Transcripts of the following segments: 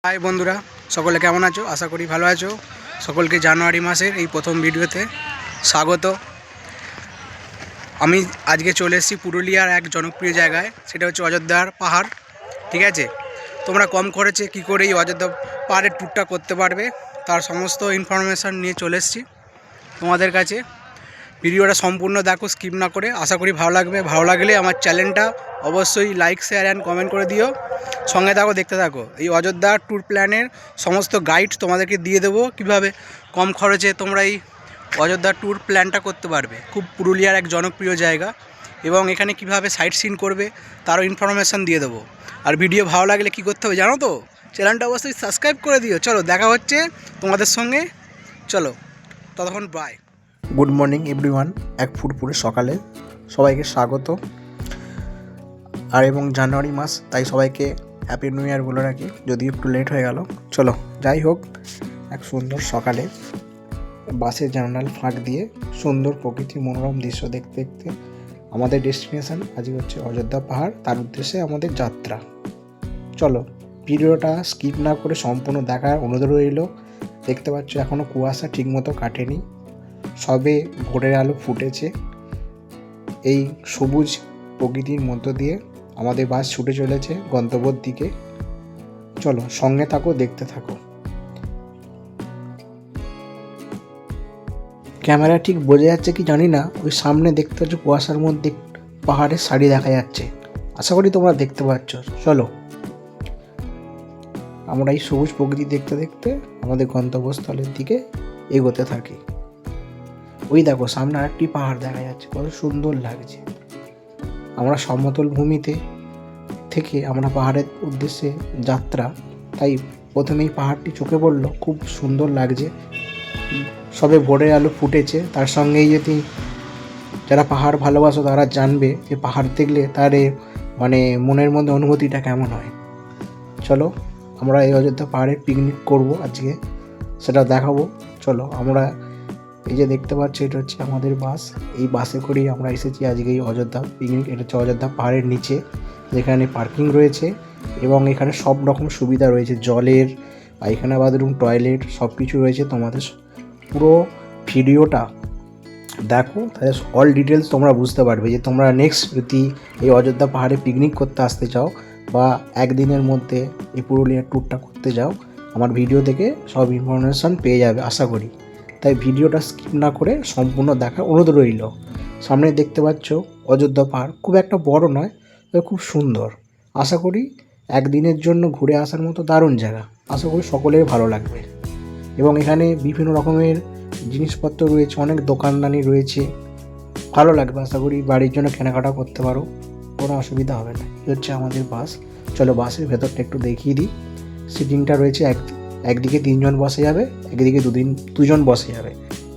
High বন্ধুরা, সকলে কেমন আছো? আশা করি ভালো আছো। সকলকে জানুয়ারি মাসের এই প্রথম ভিডিওতে স্বাগত। আমি আজকে চলে এসেছি পুরুলিয়ার এক জনপ্রিয় জায়গায়, সেটা হচ্ছে অযোধ্যার পাহাড়। ঠিক আছে, তোমরা কম খরচে কী করে এই অযোধ্যা পাহাড়ের ট্যুরটা করতে পারবে তার সমস্ত ইনফরমেশান নিয়ে চলে এসেছি তোমাদের কাছে। ভিডিওটা সম্পূর্ণ দেখো, স্কিপ না করে। আশা করি ভালো লাগবে। ভালো লাগলে আমার চ্যানেলটা অবশ্যই লাইক, শেয়ার অ্যান্ড কমেন্ট করে দিও। সঙ্গে থাকো, দেখতে থাকো। এই অযোধ্যা ট্যুর প্ল্যানের সমস্ত গাইড তোমাদেরকে দিয়ে দেবো, কীভাবে কম খরচে তোমরা এই অযোধ্যা ট্যুর প্ল্যানটা করতে পারবে। খুব পুরুলিয়ার এক জনপ্রিয় জায়গা, এবং এখানে কিভাবে সাইট সিন করবে তারও ইনফরমেশান দিয়ে দেবো। আর ভিডিও ভালো লাগলে কী করতে হবে জানো তো? চ্যানেলটা অবশ্যই সাবস্ক্রাইব করে দিও। চলো, দেখা হচ্ছে তোমাদের সঙ্গে। চলো, ততক্ষণ বাই। Good morning everyone. এক ফুরফুরে সকালে সবাইকে স্বাগত। আর এবং জানুয়ারি মাস, তাই সবাইকে হ্যাপি নিউ ইয়ার বলে রাখি, যদিও একটু লেট হয়ে গেল। চলো, যাই হোক, এক সুন্দর সকালে বাসের জানালার ফাঁক দিয়ে সুন্দর প্রকৃতির মনোরম দৃশ্য দেখতে দেখতে আমাদের ডেস্টিনেশন আজকে হচ্ছে অযোধ্যা পাহাড়। তার উদ্দেশ্যে আমাদের যাত্রা। চলো, ভিডিওটা স্কিপ না করে সম্পূর্ণ দেখার অনুরোধ রইল। দেখতে পাচ্ছ এখনও কুয়াশা ঠিকমতো কাটেনি, সবে ভোরের আলো ফুটেছে। এই সবুজ প্রকৃতির মধ্য দিয়ে আমাদের বাস ছুটে চলেছে গন্তব্যের দিকে। চলো, সঙ্গে থাকো, দেখতে থাকো। ক্যামেরা ঠিক বোঝা যাচ্ছে কি জানি না, ওই সামনে দেখতে পাচ্ছ কুয়াশার মধ্যে পাহাড়ের সারি দেখা যাচ্ছে। আশা করি তোমরা দেখতে পাচ্ছ। চলো, আমরা এই সবুজ প্রকৃতি দেখতে দেখতে আমাদের গন্তব্যস্থলের দিকে এগোতে থাকি। ওই দেখো, সামনে আরেকটি পাহাড় দেখা যাচ্ছে, কত সুন্দর লাগছে। আমরা সমতল ভূমিতে থেকে আমরা পাহাড়ের উদ্দেশ্যে যাত্রা, তাই প্রথমেই পাহাড়টি চোখে পড়লো, খুব সুন্দর লাগছে। সবে ভোরের আলো ফুটেছে, তার সঙ্গেই যদি যারা পাহাড় ভালোবাসো তারা জানবে যে পাহাড় দেখলে তার মানে মনের মধ্যে অনুভূতিটা কেমন হয়। চলো, আমরা এই অযোধ্যা পাহাড়ে পিকনিক করব আজকে, সেটা দেখাবো। চলো, আমরা এই যে দেখতে পাচ্ছি, এটা হচ্ছে আমাদের বাস। এই বাসে করেই আমরা এসেছি আজকে এই অযোধ্যা পিকনিক। এটা হচ্ছে অযোধ্যা পাহাড়ের নিচে, যেখানে পার্কিং রয়েছে এবং এখানে সব রকম সুবিধা রয়েছে, জলের, পায়খানা, বাথরুম, টয়লেট, সব কিছু রয়েছে। তোমাদের পুরো ভিডিওটা দেখো, তাহলে অল ডিটেলস তোমরা বুঝতে পারবে যে তোমরা নেক্সট যদি এই অযোধ্যা পাহাড়ে পিকনিক করতে আসতে চাও বা একদিনের মধ্যে এই পুরুলিয়ার ট্যুরটা করতে যাও, আমার ভিডিও থেকে সব ইনফরমেশান পেয়ে যাবে আশা করি। তাই ভিডিওটা স্কিপ না করে সম্পূর্ণ দেখার অনুরোধ রইল। সামনে দেখতে পাচ্ছ অযোধ্যা পাহাড়, খুব একটা বড় নয়, তবে খুব সুন্দর। আশা করি একদিনের জন্য ঘুরে আসার মতো দারুণ জায়গা। আশা করি সকলের ভালো লাগবে। এবং এখানে বিভিন্ন রকমের জিনিসপত্র রয়েছে, অনেক দোকানদানি রয়েছে, ভালো লাগবে। আশা করি বাড়ির জন্য কেনাকাটা করতে পারো, কোনো অসুবিধা হবে না। এই হচ্ছে আমাদের বাস। চলো, বাসের ভেতরটা একটু দেখিয়ে দিই। সিটিংটা রয়েছে, একদিকে 3 জন বসে যাবে, একদিকে 2 জন বসে যাবে।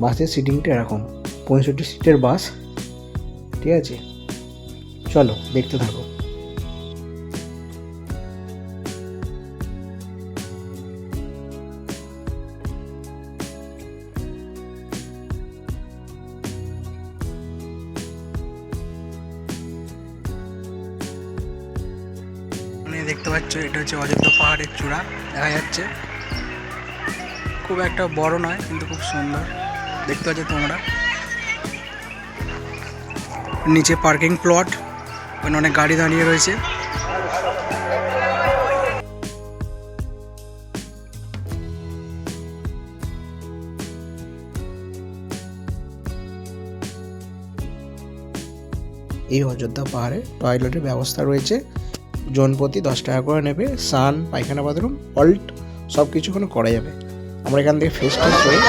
বাসের সিটিংটা এরকম 65 সিটের বাস। ঠিক আছে, চলো দেখতে থাকো। দেখতে পাচ্ছ, এটা হচ্ছে অযোধ্যা পাহাড়ের চূড়া দেখা যাচ্ছে। খুব একটা বড় নয়, কিন্তু খুব সুন্দর দেখতে পাচ্ছ তোমরা। নিচে পার্কিং প্লট, ওখানে অনেক গাড়ি দাঁড়িয়ে রয়েছে। এই অযোধ্যা পাহাড়ে টয়লেটের ব্যবস্থা রয়েছে, জনপ্রতি 10 টাকা করে নেবে। স্নান, পায়খানা, বাথরুম, অল্ট সব কিছু ওখানে করা যাবে। আমরা এখান থেকে ফ্রেশ ট্রেশ হয়ে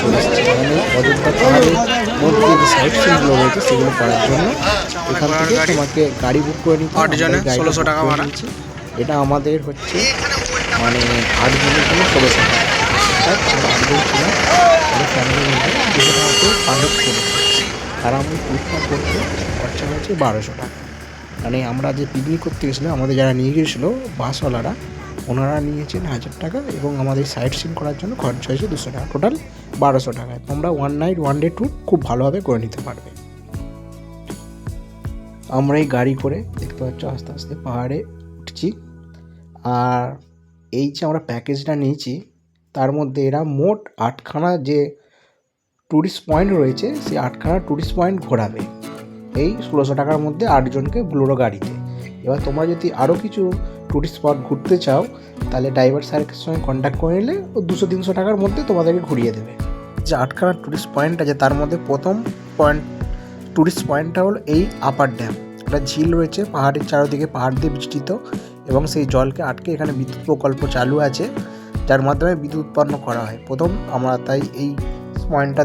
চলে এসেছি। মানে অযোধ্যা পাহাড়ের মধ্যে যে সাইট সিনগুলো রয়েছে সেগুলো করার জন্য এখান থেকে তোমাকে গাড়ি বুক করে নিতে হবে। 1600 টাকা ভাড়া। এটা আমাদের হচ্ছে মানে 8 জনের জন্য 1600 টাকা। আমরা 8 জন ছিলাম, আমাদের ফ্যামিলির মধ্যে আমাকে পারমিট করেছে। তারা আমাদের ট্রিপটা করতে খরচা হয়েছে 1200 টাকা। মানে আমরা যে পিকনিক করতে গেছিলাম, আমাদের যারা নিয়ে গিয়েছিলো বাসওয়ালারা, ওনারা নিয়েছেন 1000 টাকা এবং আমাদের সাইট সিন করার জন্য খরচা হয়েছে 200 টাকা। টোটাল 1200 টাকায় তোমরা 1 নাইট 1 ডে ট্যুর খুব ভালোভাবে করে নিতে পারবে। আমরা এই গাড়ি করে দেখতে পাচ্ছ আস্তে আস্তে পাহাড়ে উঠছি। আর এই যে আমরা প্যাকেজটা নিয়েছি তার মধ্যে এরা মোট 8খানা যে ট্যুরিস্ট পয়েন্ট রয়েছে সেই 8খানা ট্যুরিস্ট পয়েন্ট ঘোরাবে এই 1600 টাকার মধ্যে 8জনকে বোলেরো গাড়িতে। এবার তোমরা যদি আরও কিছু ট্যুরিস্ট স্পট ঘুরতে চাও তাহলে ড্রাইভার স্যারের সঙ্গে কন্ট্যাক্ট করে নিলে ও 200-300 টাকার মধ্যে তোমাদেরকে ঘুরিয়ে দেবে। যে 8খানা ট্যুরিস্ট পয়েন্ট আছে তার মধ্যে প্রথম ট্যুরিস্ট পয়েন্টটা হলো এই আপার ড্যাম। একটা ঝিল রয়েছে পাহাড়ের চারদিকে, পাহাড় দিয়ে বেষ্টিত, এবং সেই জলকে আটকে এখানে বিদ্যুৎ প্রকল্প চালু আছে যার মাধ্যমে বিদ্যুৎ উৎপন্ন করা হয়। প্রথম আমরা তাই এই পয়েন্টটা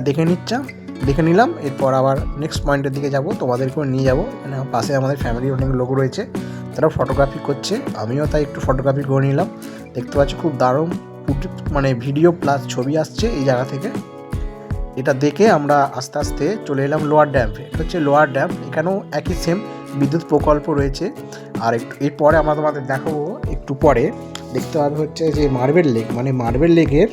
দেখে নিলাম। এরপর আবার নেক্সট পয়েন্টের দিকে যাব, তোমাদেরকেও নিয়ে যাব। এখানে পাশে আমাদের ফ্যামিলির অনেক লোক রয়েছে, তারাও ফটোগ্রাফি করছে, আমিও তাই একটু ফটোগ্রাফি করে নিলাম। দেখতে পাচ্ছি খুব দারুণ মানে ভিডিও প্লাস ছবি আসছে এই জায়গা থেকে। এটা দেখে আমরা আস্তে আস্তে চলে এলাম লোয়ার ড্যামে। এটা হচ্ছে লোয়ার ড্যাম, এখানেও একই সেম বিদ্যুৎ প্রকল্প রয়েছে। আর এরপরে আমরা তোমাদের দেখাবো, একটু পরে দেখতে পাবে হচ্ছে যে মার্বেল লেক, মানে মার্বেল লেকের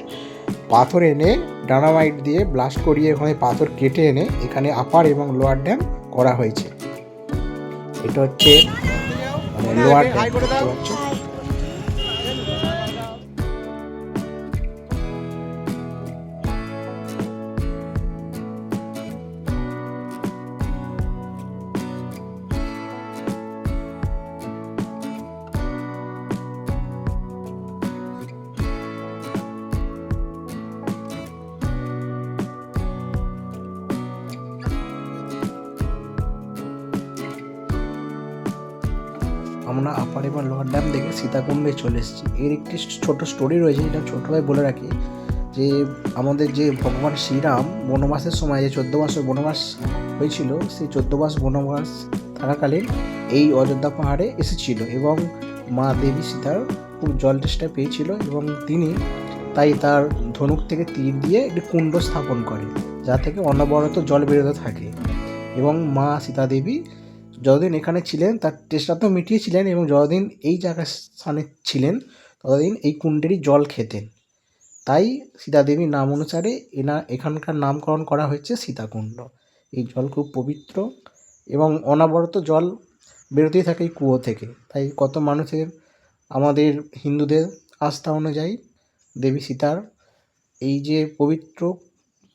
পাথর এনে ডানামাইট দিয়ে ব্লাস্ট করিয়ে ওখানে পাথর কেটে এনে এখানে আপার এবং লোয়ার ড্যাম করা হয়েছে। এটা হচ্ছে মানে লোয়ার ড্যাম দেখতে পাচ্ছ। আমরা আপার এবং লোয়ার ড্যাম দেখে সীতাকুণ্ডে চলে এসেছি। এর একটি ছোট স্টোরি রয়েছে, যেটা ছোটোভাবে বলে রাখি, যে আমাদের যে ভগবান শ্রীরাম বনবাসের সময় যে 14 মাসের বনবাস হয়েছিল, সেই 14 মাস বনবাস থাকাকালীন এই অযোধ্যা পাহাড়ে এসেছিল এবং মা দেবী সীতার খুব জল তেষ্টা পেয়েছিল এবং তিনি তাই তার ধনুক থেকে তীর দিয়ে একটি কুণ্ড স্থাপন করে যা থেকে অনবরত জল বেরোতে থাকে। এবং মা সীতা দেবী যতদিন এখানে ছিলেন তার তেষ্টা তো মিটিয়েছিলেন, এবং যতদিন এই জায়গার স্থানে ছিলেন ততদিন এই কুণ্ডেরই জল খেতেন। তাই সীতা দেবীর নাম অনুসারে এখানকার নামকরণ করা হয়েছে সীতাকুণ্ড। এই জল খুব পবিত্র এবং অনবরত জল বেরোতেই থাকে এই কুয়ো থেকে। তাই কত মানুষের, আমাদের হিন্দুদের আস্থা অনুযায়ী দেবী সীতার এই যে পবিত্র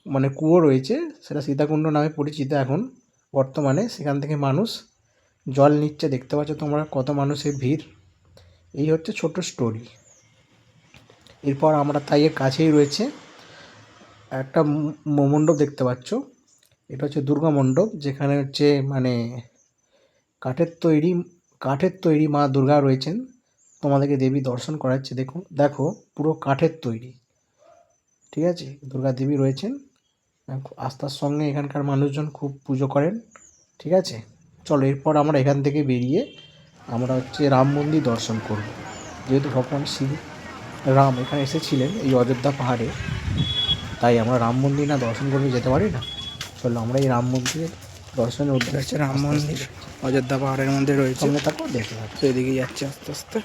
মানে কুয়ো রয়েছে সেটা সীতাকুণ্ড নামে পরিচিত এখন বর্তমানে। সেখান থেকে মানুষ জল নিচ্ছে, দেখতে পাচ্ছ তোমরা কত মানুষের ভিড়। এই হচ্ছে ছোট স্টোরি। এরপর আমরা তাই এর কাছেই রয়েছে একটা মণ্ডপ দেখতে পাচ্ছ, এটা হচ্ছে দুর্গা মণ্ডপ, যেখানে হচ্ছে মানে কাঠের তৈরি মা দুর্গা রয়েছেন। তোমাদেরকে দেবী দর্শন করাচ্ছে, দেখো পুরো কাঠের তৈরি, ঠিক আছে। দুর্গা দেবী রয়েছেন, আস্থার সঙ্গে এখানকার মানুষজন খুব পুজো করেন, ঠিক আছে। চলো এরপর আমরা এখান থেকে বেরিয়ে আমরা হচ্ছে রাম মন্দির দর্শন করব। যেহেতু ভগবান রাম এখানে এসেছিলেন এই অযোধ্যা পাহাড়ে, তাই আমরা রাম মন্দির না দর্শন করতে যেতে পারি না। চলো আমরা এই রাম মন্দিরের দর্শনের উদ্দেশ্যে, রাম মন্দির অযোধ্যা পাহাড়ের মধ্যে রয়েছে, আমরা তারপর দেখতে পাচ্ছি। তো এদিকে যাচ্ছি আস্তে আস্তে।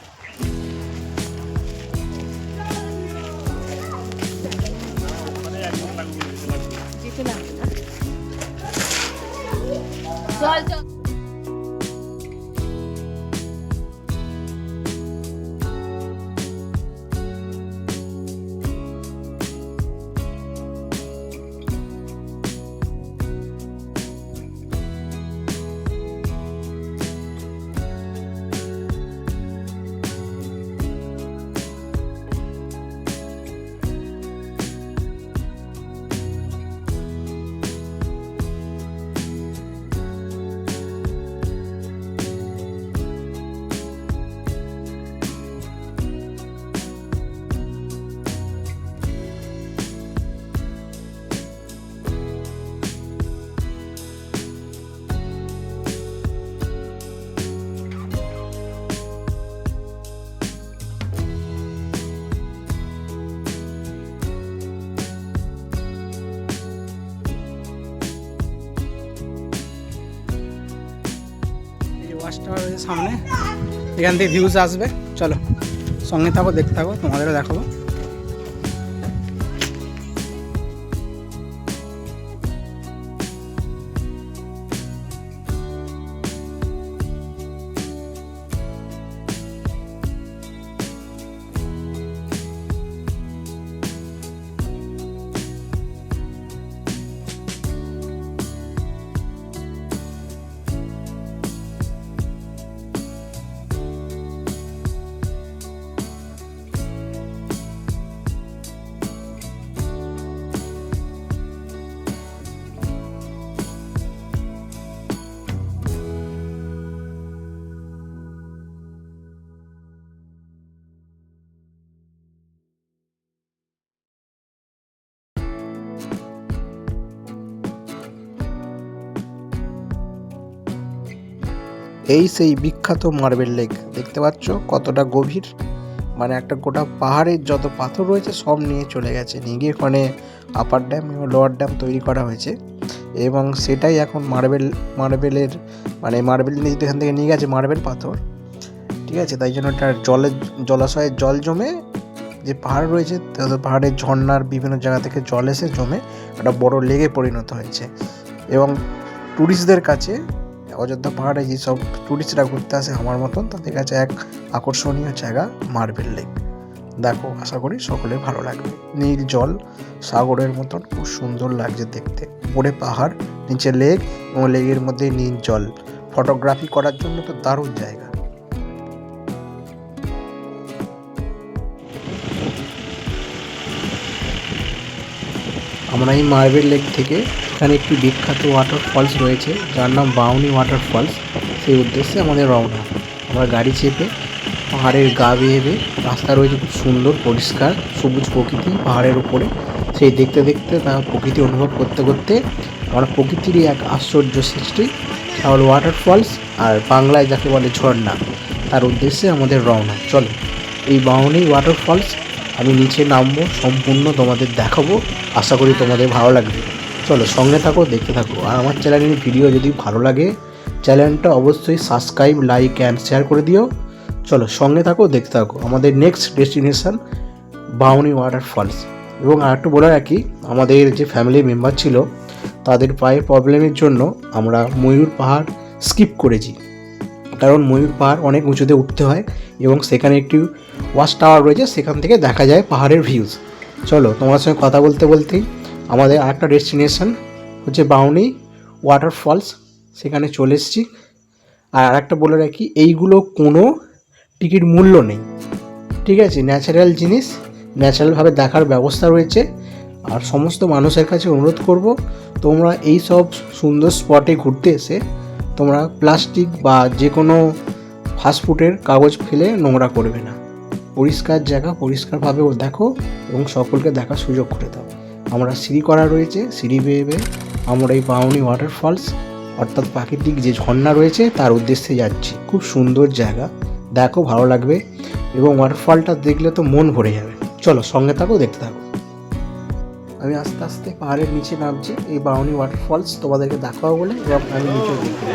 ওয়াচ টাওয়ার রয়েছে সামনে, এখান থেকে ভিউজ আসবে। চলো সঙ্গে থাকো, দেখতে থাকো, তোমাদেরও দেখাবো। এই সেই বিখ্যাত মার্বেল লেক, দেখতে পাচ্ছ কতটা গভীর, মানে একটা গোটা পাহাড়ের যত পাথর রয়েছে সব নিয়ে চলে গেছে, নিয়ে গিয়ে ওখানে আপার ড্যাম এবং লোয়ার ড্যাম তৈরি করা হয়েছে এবং সেটাই এখন মার্বেলের মানে মার্বেল নিয়ে এখান থেকে নিয়ে গেছে মার্বেল পাথর, ঠিক আছে। তাই জন্য একটা জলাশয়ের জল জমে যে পাহাড় রয়েছে পাহাড়ের ঝর্ণার বিভিন্ন জায়গা থেকে জল এসে জমে একটা বড় লেকে পরিণত হয়েছে এবং ট্যুরিস্টদের কাছে অযোধ্যা পাহাড়ে যেসব ট্যুরিস্টরা ঘুরতে আসে আমার মতন, তাদের কাছে এক আকর্ষণীয় জায়গা মার্বেল লেক। দেখো, আশা করি সকলে ভালো লাগবে। নীল জল সাগরের মতন খুব সুন্দর লাগছে দেখতে, উপরে পাহাড়, নিচে লেক এবং লেকের মধ্যে নীল জল, ফটোগ্রাফি করার জন্য তো দারুণ জায়গা। আমরা এই মার্বেল লেক থেকে এখানে একটি বিখ্যাত ওয়াটার ফলস রয়েছে যার নাম বাউনি ওয়াটার ফলস, সেই উদ্দেশ্যে আমাদের রওনা। আমরা গাড়ি চেপে পাহাড়ের গা বেয়ে বেয়ে, রাস্তা রয়েছে খুব সুন্দর পরিষ্কার সবুজ প্রকৃতি পাহাড়ের উপরে, সেই দেখতে দেখতে তার প্রকৃতি অনুভব করতে করতে আমরা প্রকৃতিরই এক আশ্চর্য সৃষ্টি তাহলে ওয়াটার ফলস, আর বাংলায় যাকে বলে ঝর্ণা, তার উদ্দেশ্যে আমাদের রওনা। চলো, এই বাউনি ওয়াটার ফলস আমি নিচে নামবো, সম্পূর্ণ তোমাদের দেখাবো, আশা করি তোমাদের ভালো লাগবে। চলো সঙ্গে থাকো, দেখতে থাকো। আর আমার চ্যানেলের ভিডিও যদি ভালো লাগে চ্যানেলটা অবশ্যই সাবস্ক্রাইব, লাইক অ্যান্ড শেয়ার করে দিও। চলো সঙ্গে থাকো, দেখতে থাকো। আমাদের নেক্সট ডেস্টিনেশন বাউনি ওয়াটার ফলস। এবং আর একটু বলে রাখি, আমাদের যে ফ্যামিলি মেম্বার ছিল তাদের পায়ের প্রবলেমের জন্য আমরা ময়ূর পাহাড় স্কিপ করেছি, কারণ ময়ূর পাহাড় অনেক উঁচুতে উঠতে হয় এবং সেখানে একটি ওয়াচ টাওয়ার রয়েছে, সেখান থেকে দেখা যায় পাহাড়ের ভিউজ। চলো, তোমার সঙ্গে কথা বলতে বলতেই আমাদের আরেকটা ডেস্টিনেশন হচ্ছে বাউনি ওয়াটার ফলস, সেখানে চলে এসেছি। আর আরেকটা বলে রাখি, এইগুলো কোনো টিকিট মূল্য নেই, ঠিক আছে। ন্যাচারাল জিনিস ন্যাচারালভাবে দেখার ব্যবস্থা রয়েছে। আর সমস্ত মানুষের কাছে অনুরোধ করব, তোমরা এই সব সুন্দর স্পটে ঘুরতে এসে তোমরা প্লাস্টিক বা যে কোনো ফাস্টফুডের কাগজ ফেলে নোংরা করবে না। পরিষ্কার জায়গা পরিষ্কারভাবে দেখো এবং সকলকে দেখার সুযোগ করে দাও। আমরা সিঁড়ি করা রয়েছে, সিঁড়ি বেয়ে বেয়ে আমরা এই বাউনি ওয়াটার ফলস অর্থাৎ প্রাকৃতিক যে ঝর্ণা রয়েছে তার উদ্দেশ্যে যাচ্ছি। খুব সুন্দর জায়গা, দেখো ভালো লাগবে এবং ওয়াটারফলটা দেখলে তো মন ভরে যাবে। চলো সঙ্গে থাকো, দেখতে থাকো। আমি আস্তে আস্তে পাহাড়ের নিচে নামছি এই বাউনি ওয়াটার ফলস তোমাদেরকে দেখাবো বলে, এবং আমি নিচে দেখতে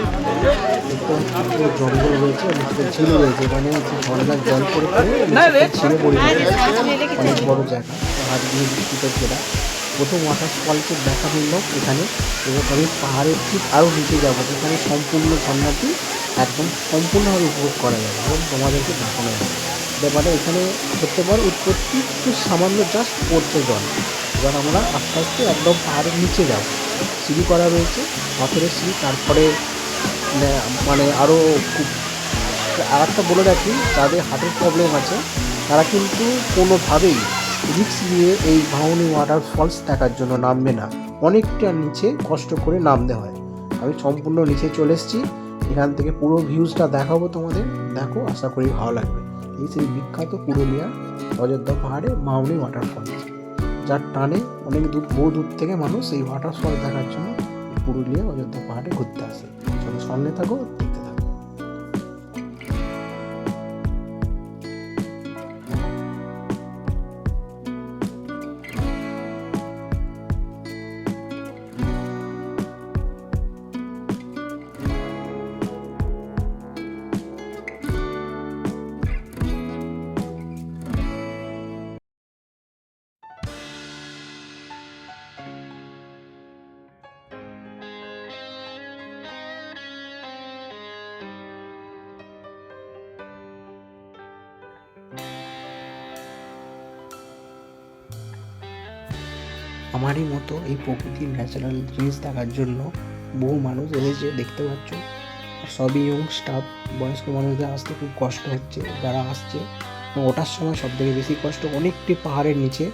জঙ্গল রয়েছে, নিচে ঝিল রয়েছে, মানে ঝর্ণার জল পড়ে ঝিলে পড়ে অনেক বড় জায়গা, পাহাড় দিয়ে বিস্তৃত ঘেরা। প্রথম ওয়াটার ফলসের দেখা মিলল এখানে, এবং আমি পাহাড়ের ঠিক আরও নিচে যাবো, যেখানে সম্পূর্ণ ঝর্ণাটি একদম সম্পূর্ণভাবে উপভোগ করা যাবে এবং তোমাদেরকে দেখানো যাবে। ব্যাপারে এখানে করতে পারো উৎপত্তি খুব সামান্য জাস্ট পড়ছে জল, এবার আমরা আস্তে আস্তে একদম পাহাড়ের নিচে যাব। সিঁড়ি করা রয়েছে, পাথরের সিঁড়ি, তারপরে মানে আরও খুব। আর একটা বলে রাখি, যাদের হার্টের প্রবলেম আছে তারা কিন্তু কোনোভাবেই রিস্ক নিয়ে এই বাউনি ওয়াটার ফলস দেখার জন্য নামবে না, অনেকটা নিচে কষ্ট করে নামতে হয়। আমি সম্পূর্ণ নিচে চলে এসেছি, এখান থেকে পুরো ভিউজটা দেখাবো তোমাদের, দেখো আশা করি ভালো লাগবে। এই সেই বিখ্যাত পুরুলিয়া অযোধ্যা পাহাড়ে বাউনি ওয়াটার ফলস, যার টানে অনেক দূর বহু দূর থেকে মানুষ এই ওয়াটারফল দেখার জন্য পুরুলিয়া অযোধ্যা পাহাড়ে ঘুরতে আসে। চলো সামনে থাকো, দেখতে থাকো। আমারই মতো এই প্রকৃতির ন্যাচারাল জিনিস দেখার জন্য বহু মানুষ এসেছে, দেখতে পাচ্ছ। সবই ইয়ং স্টাফ, বয়স্ক মানুষদের আসতে খুব কষ্ট হচ্ছে যারা আসছে। ওঠার সময় সব থেকে বেশি কষ্ট, অনেকটি পাহাড়ের নিচে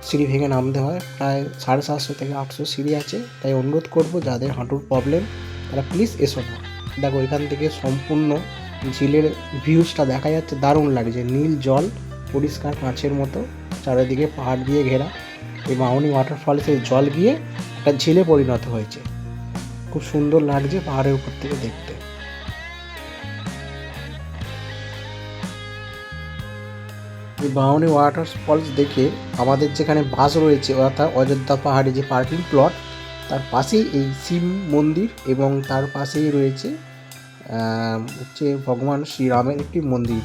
সিঁড়ি ভেঙে নামতে হয়, প্রায় 750 থেকে 800 সিঁড়ি আছে। তাই অনুরোধ করব, যাদের হাঁটুর প্রবলেম তারা প্লিজ এসো না। দেখো এখান থেকে সম্পূর্ণ ঝিলের ভিউজটা দেখা যাচ্ছে, দারুণ লাগছে, নীল জল পরিষ্কার কাঁচের মতো, চারিদিকে পাহাড় দিয়ে ঘেরা। এই বাউনি ওয়াটারফলসের জল গিয়ে একটা ঝিলে পরিণত হয়েছে, খুব সুন্দর লাগছে পাহাড়ের উপর থেকে দেখতে। এই বাউনি ওয়াটার ফলস দেখে আমাদের যেখানে বাস রয়েছে অর্থাৎ অযোধ্যা পাহাড়ে যে পার্কিং প্লট, তার পাশেই এই শিব মন্দির এবং তার পাশেই রয়েছে হচ্ছে ভগবান শ্রীরামের একটি মন্দির।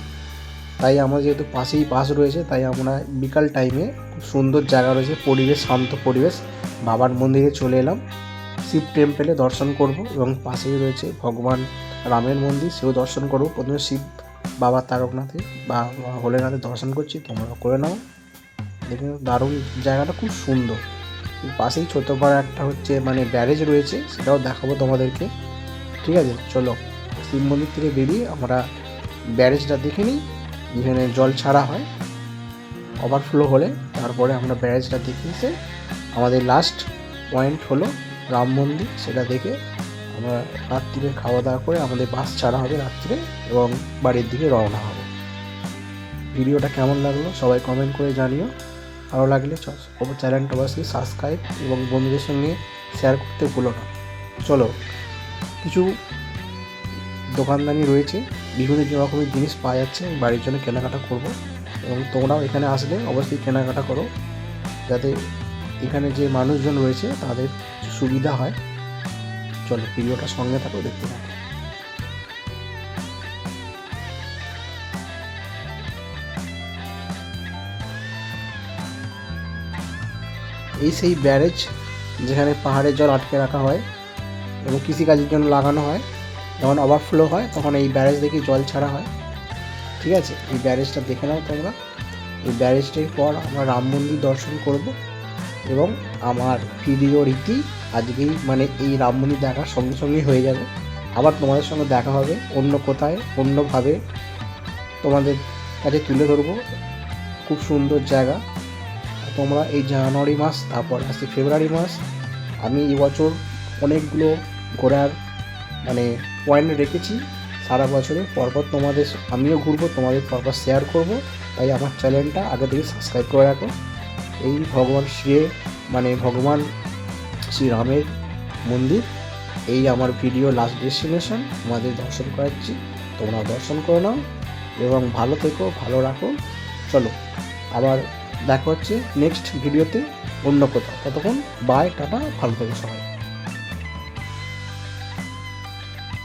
তাই আমার যেহেতু পাশেই বাস রয়েছে, তাই আমরা বিকাল টাইমে খুব সুন্দর জায়গা রয়েছে, পরিবেশ শান্ত পরিবেশ, বাবার মন্দিরে চলে এলাম শিব টেম্পেলে দর্শন করব এবং পাশেই রয়েছে ভগবান রামের মন্দির, সেও দর্শন করব। প্রথমে শিব বাবা তারকনাথে বা ভোলেনাথের দর্শন করছি, তোমরা করে নাও। দেখুন দারুণ জায়গাটা, খুব সুন্দর। পাশেই ছোটো পাড়া একটা হচ্ছে মানে ব্যারেজ রয়েছে, সেটাও দেখাবো তোমাদেরকে। ঠিক আছে, চলো শিব মন্দির থেকে বেরিয়ে আমরা ব্যারেজটা দেখে নিই, যেখানে জল ছাড়া হয় ওভারফ্লো হলে। তারপরে আমরা ব্যারেজটা দেখে এসে আমাদের লাস্ট পয়েন্ট হলো রাম মন্দির, সেটা দেখে আমরা রাত্রিরে খাওয়া দাওয়া করে আমাদের বাস ছাড়া হবে রাত্রিরে এবং বাড়ির দিকে রওনা হবে। ভিডিওটা কেমন লাগলো সবাই কমেন্ট করে জানিও। ভালো লাগলে চ্যানেলটা অবশ্যই সাবস্ক্রাইব এবং বন্ধুদের সঙ্গে শেয়ার করতে ভুলো না। চলো, কিছু দোকানদানি রয়েছে, বিভিন্ন রকমের জিনিস পাওয়া যাচ্ছে, বাড়ির জন্য কেনাকাটা করব এবং তোমরাও এখানে আসলে অবশ্যই কেনাকাটা করো, যাতে এখানে যে মানুষজন রয়েছে তাদের সুবিধা হয়। চলো ভিডিওটা সঙ্গে থাকো, দেখতে থাকো। এই সেই ব্যারেজ যেখানে পাহাড়ের জল আটকে রাখা হয় এবং কৃষিকাজের জন্য লাগানো হয়। যখন ওভারফ্লো হয় তখন এই ব্যারেজ থেকে জল ছাড়া হয়। ঠিক আছে, এই ব্যারেজটা দেখে নাও তোমরা। এই ব্যারেজটির পর আমরা রাম মন্দির দর্শন করব এবং আমার ভিডিও রীতি আজকেই মানে এই রাম মন্দির দেখার সঙ্গে সঙ্গেই হয়ে যাবে। আবার তোমাদের সঙ্গে দেখা হবে অন্য কোথায়, অন্যভাবে তোমাদের কাছে তুলে ধরবো। খুব সুন্দর জায়গা। তোমরা এই জানুয়ারি মাস, তারপর আসছে ফেব্রুয়ারি মাস, আমি এবছর অনেকগুলো ঘোরার মানে পয়েন্ট রেখেছি সারা বছরে। পরপর তোমাদের আমিও ঘুরবো, তোমাদের পরপর শেয়ার করব। তাই আমার চ্যানেলটা আগে থেকে সাবস্ক্রাইব করে রাখো। এই ভগবান ভগবান শ্রীরামের মন্দির, এই আমার ভিডিও লাস্ট ডেস্টিনেশন, তোমাদের দর্শন করাচ্ছি, তোমরা দর্শন করে নাও এবং ভালো থেকো, ভালো রাখো। চলো আবার দেখা হচ্ছে নেক্সট ভিডিওতে অন্য কোথাও। ততক্ষণ বাই, টাটা, ভালো থেকো সবাই।